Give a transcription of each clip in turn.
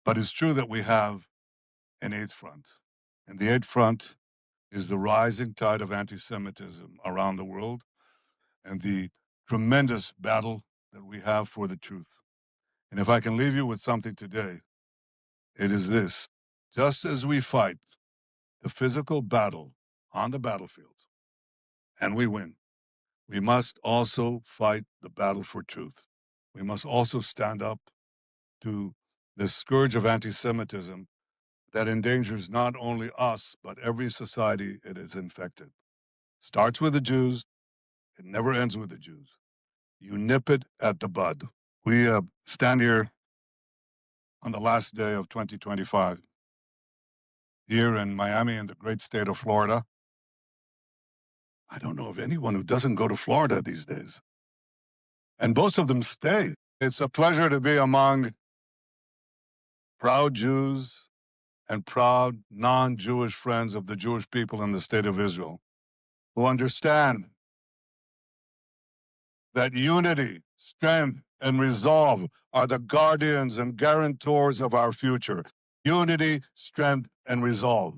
But it's true that we have an eighth front. And the eighth front is the rising tide of anti-Semitism around the world and the tremendous battle that we have for the truth. And if I can leave you with something today, it is this. Just as we fight the physical battle on the battlefield, and we win, we must also fight the battle for truth. We must also stand up to this scourge of anti-Semitism that endangers not only us, but every society it is infected. Starts with the Jews, it never ends with the Jews. You nip it at the bud. We stand here on the last day of 2025, here in Miami in the great state of Florida. I don't know of anyone who doesn't go to Florida these days. And most of them stay. It's a pleasure to be among proud Jews and proud non-Jewish friends of the Jewish people in the state of Israel who understand that unity, strength, and resolve are the guardians and guarantors of our future. Unity, strength, and resolve.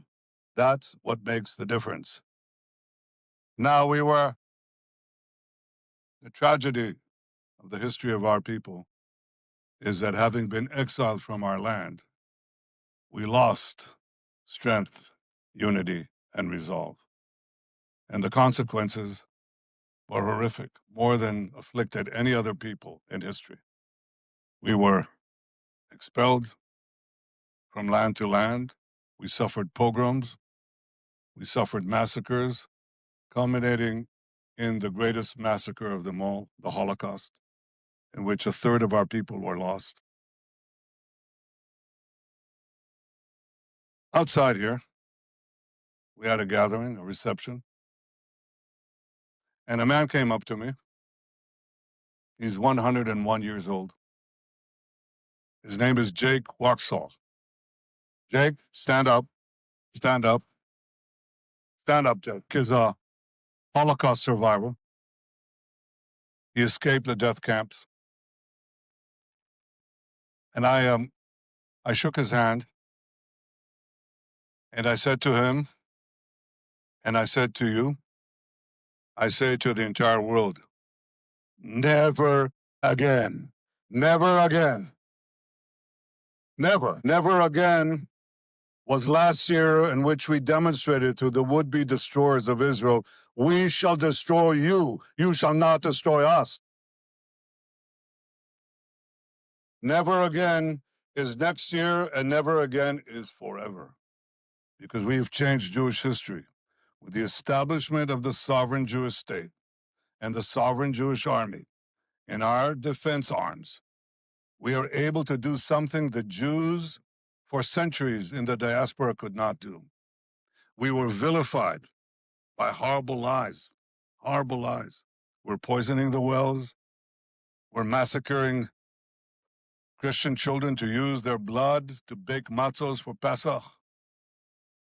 That's what makes the difference. Now, the tragedy of the history of our people is that having been exiled from our land, we lost strength, unity, and resolve. And the consequences were horrific, more than afflicted any other people in history. We were expelled from land to land. We suffered pogroms. We suffered massacres, culminating in the greatest massacre of them all, the Holocaust, in which a third of our people were lost. Outside here, we had a gathering, a reception, and a man came up to me. He's 101 years old. His name is Jake Waxall. Jake, stand up. Stand up. Stand up, Jake. He's a Holocaust survivor. He escaped the death camps. And I shook his hand, and I said to him, and I said to you, I say to the entire world, never again. Never again. Never. Never again was last year, in which we demonstrated to the would-be destroyers of Israel, we shall destroy you. You shall not destroy us. Never again is next year, and never again is forever. Because we have changed Jewish history with the establishment of the sovereign Jewish state and the sovereign Jewish army and our defense arms. We are able to do something the Jews for centuries in the diaspora could not do. We were vilified by horrible lies, horrible lies. We're poisoning the wells. We're massacring Christian children to use their blood to bake matzos for Pesach.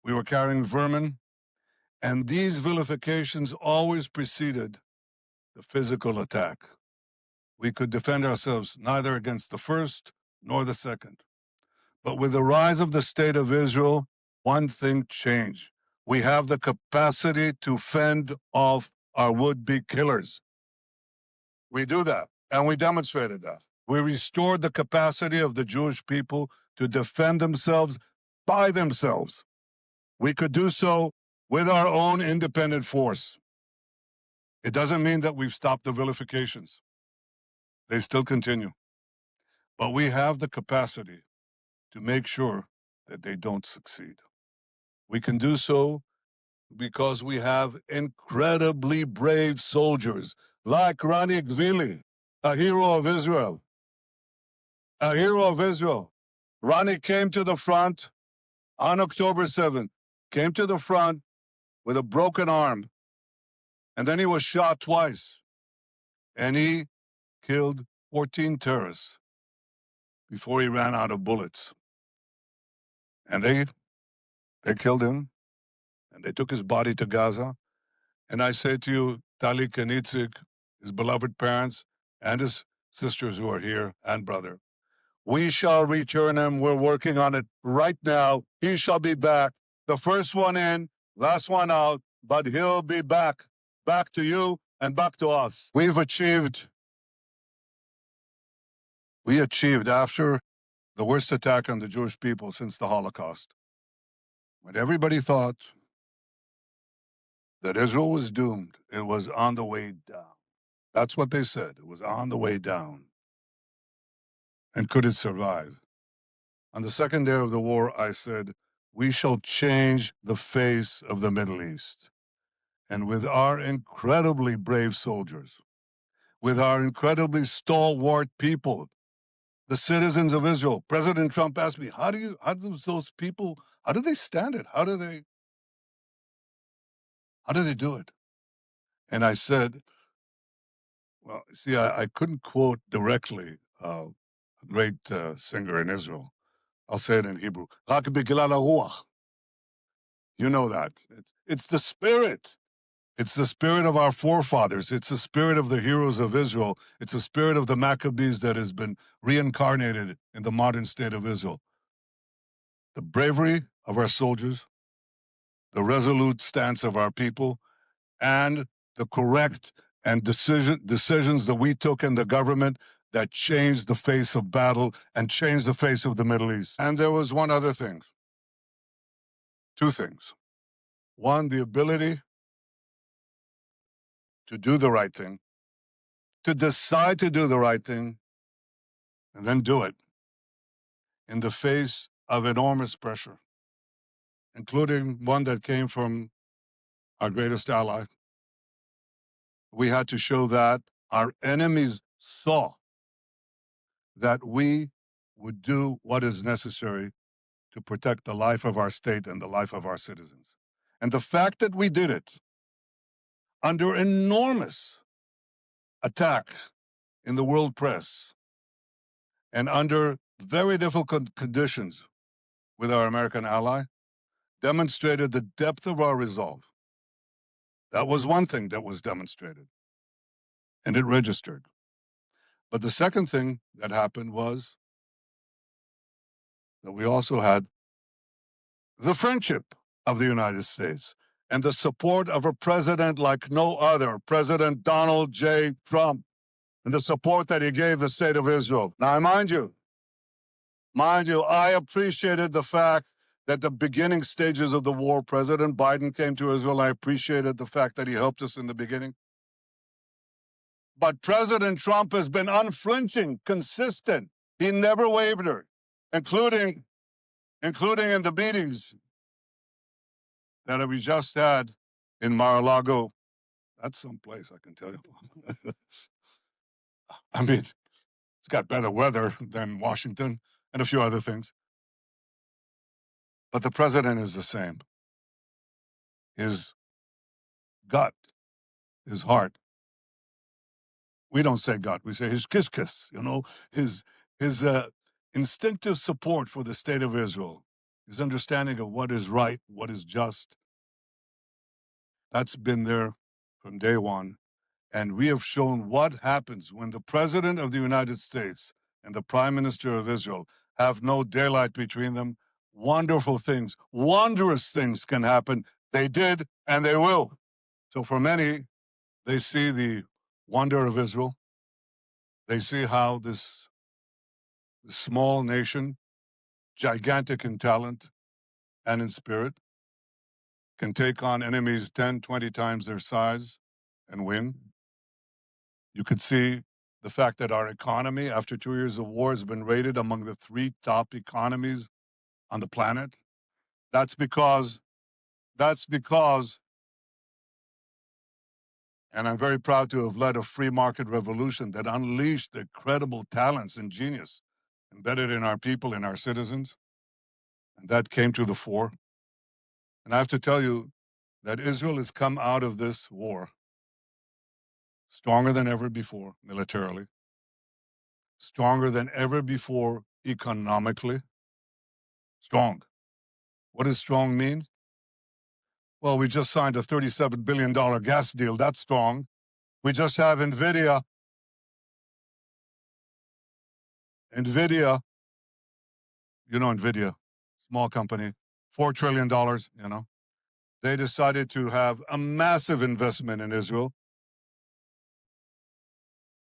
We were carrying vermin. And these vilifications always preceded the physical attack. We could defend ourselves neither against the first nor the second. But with the rise of the state of Israel, one thing changed. We have the capacity to fend off our would-be killers. We do that, and we demonstrated that. We restored the capacity of the Jewish people to defend themselves by themselves. We could do so with our own independent force. It doesn't mean that we've stopped the vilifications. They still continue. But we have the capacity to make sure that they don't succeed. We can do so because we have incredibly brave soldiers like Rani Gvili, a hero of Israel. A hero of Israel. Rani came to the front on October 7th, came to the front with a broken arm, and then he was shot twice, and he killed 14 terrorists before he ran out of bullets. And they killed him, and they took his body to Gaza. And I say to you, Talik and Itzik, his beloved parents, and his sisters who are here, and brother, We shall return him. We're working on it right now. He shall be back. The first one in, last one out, but he'll be back. Back to you and back to us. We achieved after the worst attack on the Jewish people since the Holocaust, when everybody thought that Israel was doomed, it was on the way down. That's what they said. It was on the way down. And could it survive? On the second day of the war, I said, we shall change the face of the Middle East. And with our incredibly brave soldiers, with our incredibly stalwart people, the citizens of Israel, President Trump asked me, how do those people, how do they stand it? How do they do it? And I said, well, see, I couldn't quote directly a great singer in Israel. I'll say it in Hebrew. "Rak bigilal haruach." You know that. It's the spirit. It's the spirit of our forefathers. It's the spirit of the heroes of Israel. It's the spirit of the Maccabees that has been reincarnated in the modern state of Israel. The bravery of our soldiers, the resolute stance of our people, and the correct and decisions that we took in the government that changed the face of battle and changed the face of the Middle East. And there was one other thing. Two things. One, the ability to do the right thing, to decide to do the right thing, and then do it in the face of enormous pressure, including one that came from our greatest ally. We had to show that our enemies saw that we would do what is necessary to protect the life of our state and the life of our citizens. And the fact that we did it under enormous attack in the world press and under very difficult conditions with our American ally demonstrated the depth of our resolve. That was one thing that was demonstrated, and it registered. But the second thing that happened was that we also had the friendship of the United States and the support of a president like no other, President Donald J. Trump, and the support that he gave the state of Israel. Now, mind you, I appreciated the fact that the beginning stages of the war, President Biden came to Israel. I appreciated the fact that he helped us in the beginning. But President Trump has been unflinching, consistent. He never wavered, including in the meetings that we just had in Mar-a-Lago. That's someplace, I can tell you. I mean, it's got better weather than Washington and a few other things. But the president is the same. His gut, his heart. We don't say gut, we say his kiss, his instinctive support for the state of Israel, his understanding of what is right, what is just. That's been there from day one. And we have shown what happens when the President of the United States and the Prime Minister of Israel have no daylight between them. Wonderful things, wondrous things can happen. They did, and they will. So for many, they see the wonder of Israel. They see how this small nation, gigantic in talent and in spirit, can take on enemies 10, 20 times their size and win. You could see the fact that our economy, after 2 years of war, has been rated among the 3 top economies on the planet. That's because, and I'm very proud to have led a free market revolution that unleashed the incredible talents and genius embedded in our people, in our citizens. And that came to the fore. And I have to tell you that Israel has come out of this war stronger than ever before militarily, stronger than ever before economically. Strong. What does strong mean? Well, we just signed a $37 billion gas deal. That's strong. We just have NVIDIA NVIDIA, small company, $4 trillion, they decided to have a massive investment in Israel,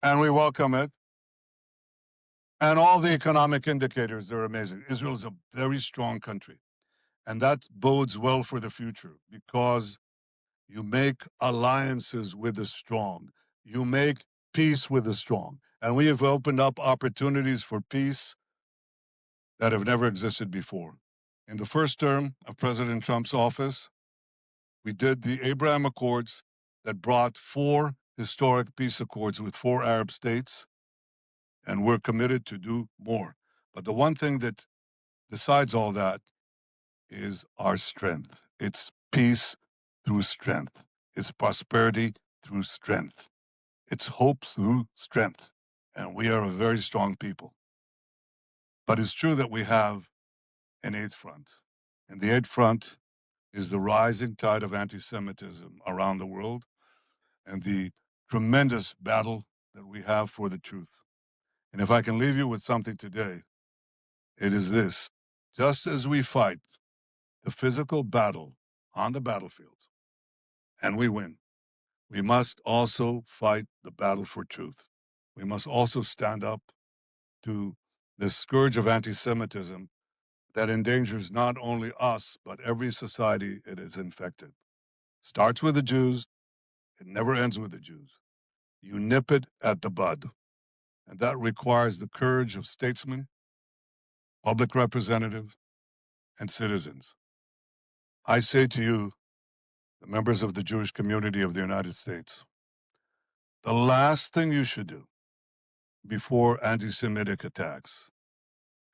and we welcome it. And all the economic indicators are amazing. Israel is a very strong country, and that bodes well for the future because you make alliances with the strong. You make peace with the strong. And we have opened up opportunities for peace that have never existed before. In the first term of President Trump's office, we did the Abraham Accords that brought 4 historic peace accords with 4 Arab states, and we're committed to do more. But the one thing that decides all that is our strength. It's peace through strength. It's prosperity through strength. It's hope through strength. And we are a very strong people. But it's true that we have an 8th front. And the 8th front is the rising tide of anti-Semitism around the world and the tremendous battle that we have for the truth. And if I can leave you with something today, it is this. Just as we fight the physical battle on the battlefield, and we win, we must also fight the battle for truth. We must also stand up to this scourge of anti-Semitism that endangers not only us, but every society it is infected. Starts with the Jews, it never ends with the Jews. You nip it at the bud. And that requires the courage of statesmen, public representatives, and citizens. I say to you, the members of the Jewish community of the United States, the last thing you should do before anti-Semitic attacks,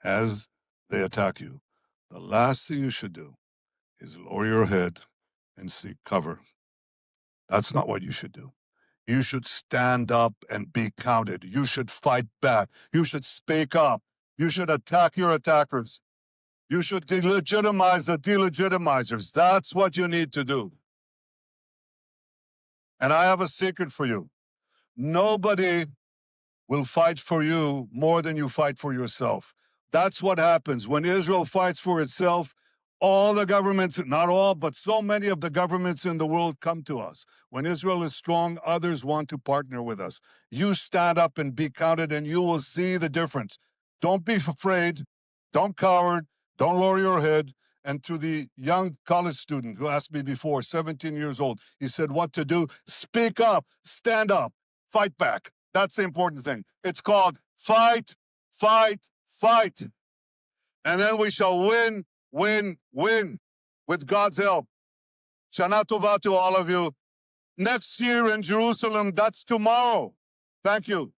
as they attack you, the last thing you should do is lower your head and seek cover. That's not what you should do. You should stand up and be counted. You should fight back. You should speak up. You should attack your attackers. You should delegitimize the delegitimizers. That's what you need to do. And I have a secret for you. Nobody will fight for you more than you fight for yourself. That's what happens. When Israel fights for itself, all the governments, not all, but so many of the governments in the world come to us. When Israel is strong, others want to partner with us. You stand up and be counted, and you will see the difference. Don't be afraid. Don't cower. Don't lower your head. And to the young college student who asked me before, 17 years old, he said what to do. Speak up. Stand up. Fight back. That's the important thing. It's called fight, fight, fight. And then we shall win, win, win with God's help. Shana Tova to all of you. Next year in Jerusalem, that's tomorrow. Thank you.